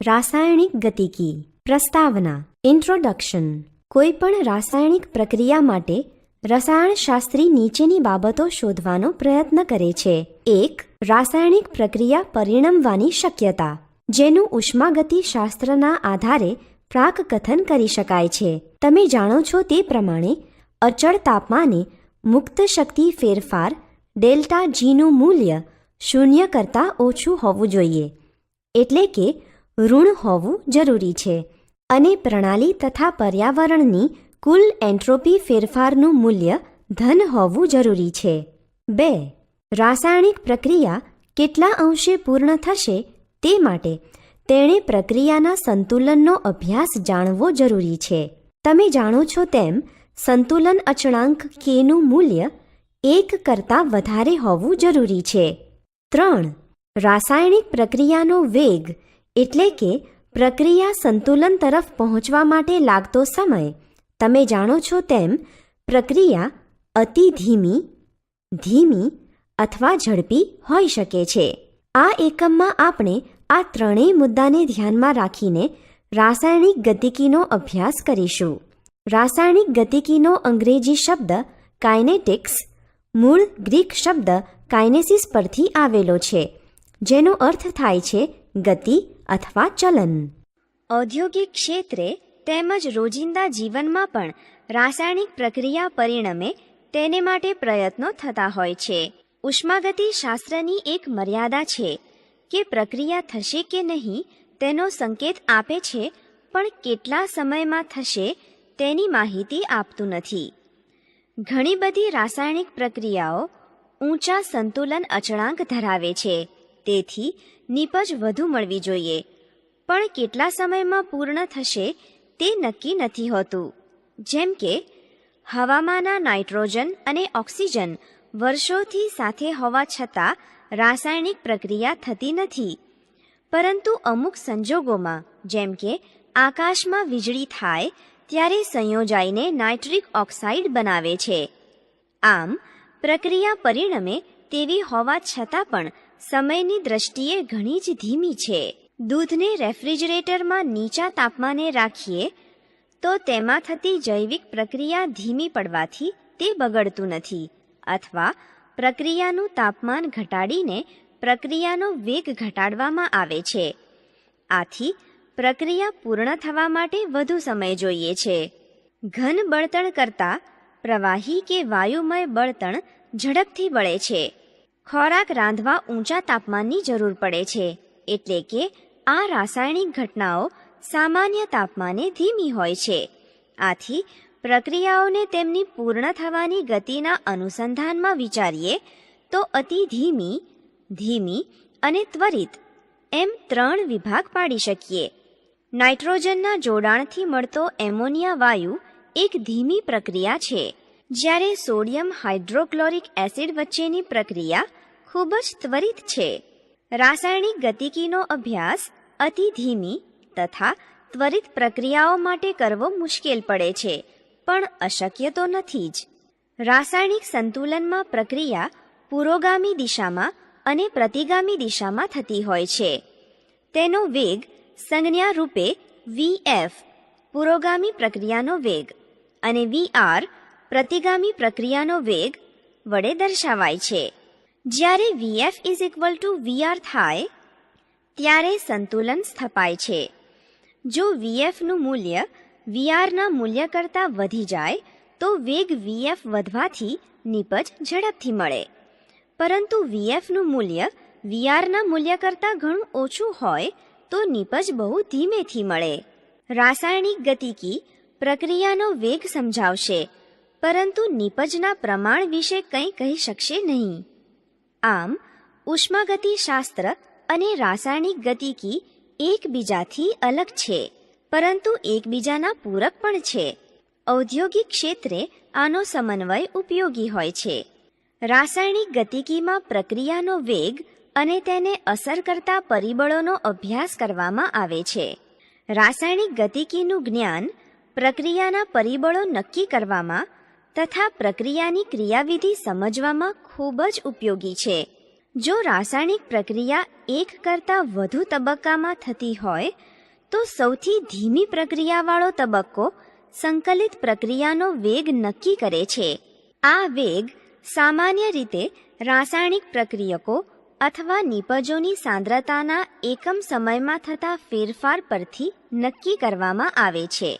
રાસાયણિક ગતિકી. પ્રસ્તાવના. ઇન્ટ્રોડક્શન. કોઈ પણ રાસાયણિક પ્રક્રિયા માટે રસાયણશાસ્ત્રી નીચેની બાબતો શોધવાનો પ્રયત્ન કરે છે. 1. રાસાયણિક પ્રક્રિયા પરિણમવાની શક્યતા, જેનું ઉષ્માગતિશાસ્ત્રના આધારે પ્રાકકથન કરી શકાય છે. તમે જાણો છો તે પ્રમાણે અચળ તાપમાને મુક્ત શક્તિ ફેરફાર ડેલ્ટા જીનું મૂલ્ય 0 કરતાં ઓછું હોવું જોઈએ, એટલે કે ઋણ હોવું જરૂરી છે, અને પ્રણાલી તથા પર્યાવરણની કુલ એન્ટ્રોપી ફેરફારનું મૂલ્ય ધન હોવું જરૂરી છે. 2. રાસાયણિક પ્રક્રિયા કેટલા અંશે પૂર્ણ થશે તે માટે તેણે પ્રક્રિયાના સંતુલનનો અભ્યાસ જાણવો જરૂરી છે. તમે જાણો છો તેમ સંતુલન અચળાંક કેનું મૂલ્ય 1 કરતાં વધારે હોવું જરૂરી છે. 3. રાસાયણિક પ્રક્રિયાનો વેગ, એટલે કે પ્રક્રિયા સંતુલન તરફ પહોંચવા માટે લાગતો સમય. તમે જાણો છો તેમ પ્રક્રિયા અતિ ધીમી, ધીમી અથવા ઝડપી હોઈ શકે છે. આ એકમમાં આપણે આ ત્રણેય મુદ્દાને ધ્યાનમાં રાખીને રાસાયણિક ગતિકીનો અભ્યાસ કરીશું. રાસાયણિક ગતિકીનો અંગ્રેજી શબ્દ કાઇનેટિક્સ મૂળ ગ્રીક શબ્દ કાઇનેસિસ પરથી આવેલો છે, જેનો અર્થ થાય છે ગતિ અથવા ચલન. ઔદ્યોગિક ક્ષેત્રે તેમજ રોજિંદા જીવનમાં પણ રાસાયણિક પ્રક્રિયા પરિણમે તેને માટે પ્રયત્નો થતા હોય છે. ઉષ્માગતિશાસ્ત્રની એક મર્યાદા છે કે પ્રક્રિયા થશે કે નહીં તેનો સંકેત આપે છે, પણ કેટલા સમયમાં થશે તેની માહિતી આપતું નથી. ઘણી બધી રાસાયણિક પ્રક્રિયાઓ ઊંચા સંતુલન અચળાંક ધરાવે છે, તેથી નીપજ વધુ મળવી જોઈએ, પણ કેટલા સમયમાં પૂર્ણ થશે તે નક્કી નથી હોતું. જેમ કે હવામાંના નાઇટ્રોજન અને ઓક્સિજન વર્ષોથી સાથે હોવા છતાં રાસાયણિક પ્રક્રિયા થતી નથી, પરંતુ અમુક સંજોગોમાં, જેમ કે આકાશમાં વીજળી થાય ત્યારે સંયોજાઈને નાઇટ્રિક ઓક્સાઇડ બનાવે છે. આમ પ્રક્રિયા પરિણમે તેવી હોવા છતાં પણ સમયની દ્રષ્ટિએ ઘણી જ ધીમી છે. દૂધને રેફ્રિજરેટરમાં નીચા તાપમાને રાખીએ તો તેમાં થતી જૈવિક પ્રક્રિયા ધીમી પડવાથી તે બગડતું નથી, અથવા પ્રક્રિયાનું તાપમાન ઘટાડીને પ્રક્રિયાનો વેગ ઘટાડવામાં આવે છે. આથી પ્રક્રિયા પૂર્ણ થવા માટે વધુ સમય જોઈએ છે. ઘન બળતણ કરતાં પ્રવાહી કે વાયુમય બળતણ ઝડપથી બળે છે. ખોરાક રાંધવા ઊંચા તાપમાનની જરૂર પડે છે, એટલે કે આ રાસાયણિક ઘટનાઓ સામાન્ય તાપમાને ધીમી હોય છે. આથી પ્રક્રિયાઓને તેમની પૂર્ણ થવાની ગતિના અનુસંધાનમાં વિચારીએ તો અતિ ધીમી, ધીમી અને ત્વરિત એમ 3 વિભાગ પાડી શકીએ. નાઇટ્રોજનના જોડાણથી મળતો એમોનિયા વાયુ એક ધીમી પ્રક્રિયા છે, જ્યારે સોડિયમ હાઇડ્રોક્લોરિક એસિડ વચ્ચેની પ્રક્રિયા ખૂબ જ ત્વરિત છે. રાસાયણિક ગતિકીનો અભ્યાસ અતિ ધીમી તથા ત્વરિત પ્રક્રિયાઓ માટે કરવો મુશ્કેલ પડે છે, પણ અશક્ય તો નથી જ. રાસાયણિક સંતુલનમાં પ્રક્રિયા પુરોગામી દિશામાં અને પ્રતિગામી દિશામાં થતી હોય છે. તેનો વેગ સંજ્ઞા રૂપે Vf પુરોગામી પ્રક્રિયાનો વેગ અને Vr પ્રતિગામી પ્રક્રિયાનો વેગ વડે દર્શાવાય છે. જ્યારે Vf Vr થાય ત્યારે સંતુલન સ્થપાય છે. જો Vfનું મૂલ્ય Vrના મૂલ્ય કરતાં વધી જાય તો વેગ Vf વધવાથી નીપજ ઝડપથી મળે, પરંતુ Vfનું મૂલ્ય Vrના મૂલ્ય કરતાં ઘણું ઓછું હોય તો નીપજ બહુ ધીમેથી મળે. રાસાયણિક ગતિકી પ્રક્રિયાનો વેગ સમજાવશે, પરંતુ નીપજના પ્રમાણ વિશે કંઈ કહી શકશે નહીં. આમ ઉષ્માગતિશાસ્ત્ર અને રાસાયણિક ગતિકી એકબીજાથી અલગ છે, પરંતુ એકબીજાના પૂરક પણ છે. ઔદ્યોગિક ક્ષેત્રે આનો સમન્વય ઉપયોગી હોય છે. રાસાયણિક ગતિકીમાં પ્રક્રિયાનો વેગ અને તેને અસર કરતા પરિબળોનો અભ્યાસ કરવામાં આવે છે. રાસાયણિક ગતિકીનું જ્ઞાન પ્રક્રિયાના પરિબળો નક્કી કરવામાં તથા પ્રક્રિયાની ક્રિયાવિધિ સમજવામાં ખૂબ જ ઉપયોગી છે. જો રાસાયણિક પ્રક્રિયા એક કરતાં વધુ તબક્કામાં થતી હોય તો સૌથી ધીમી પ્રક્રિયાવાળો તબક્કો સંકલિત પ્રક્રિયાનો વેગ નક્કી કરે છે. આ વેગ સામાન્ય રીતે રાસાયણિક પ્રક્રિયકો અથવા નિપજોની સાંદ્રતાના એકમ સમયમાં થતા ફેરફાર પરથી નક્કી કરવામાં આવે છે.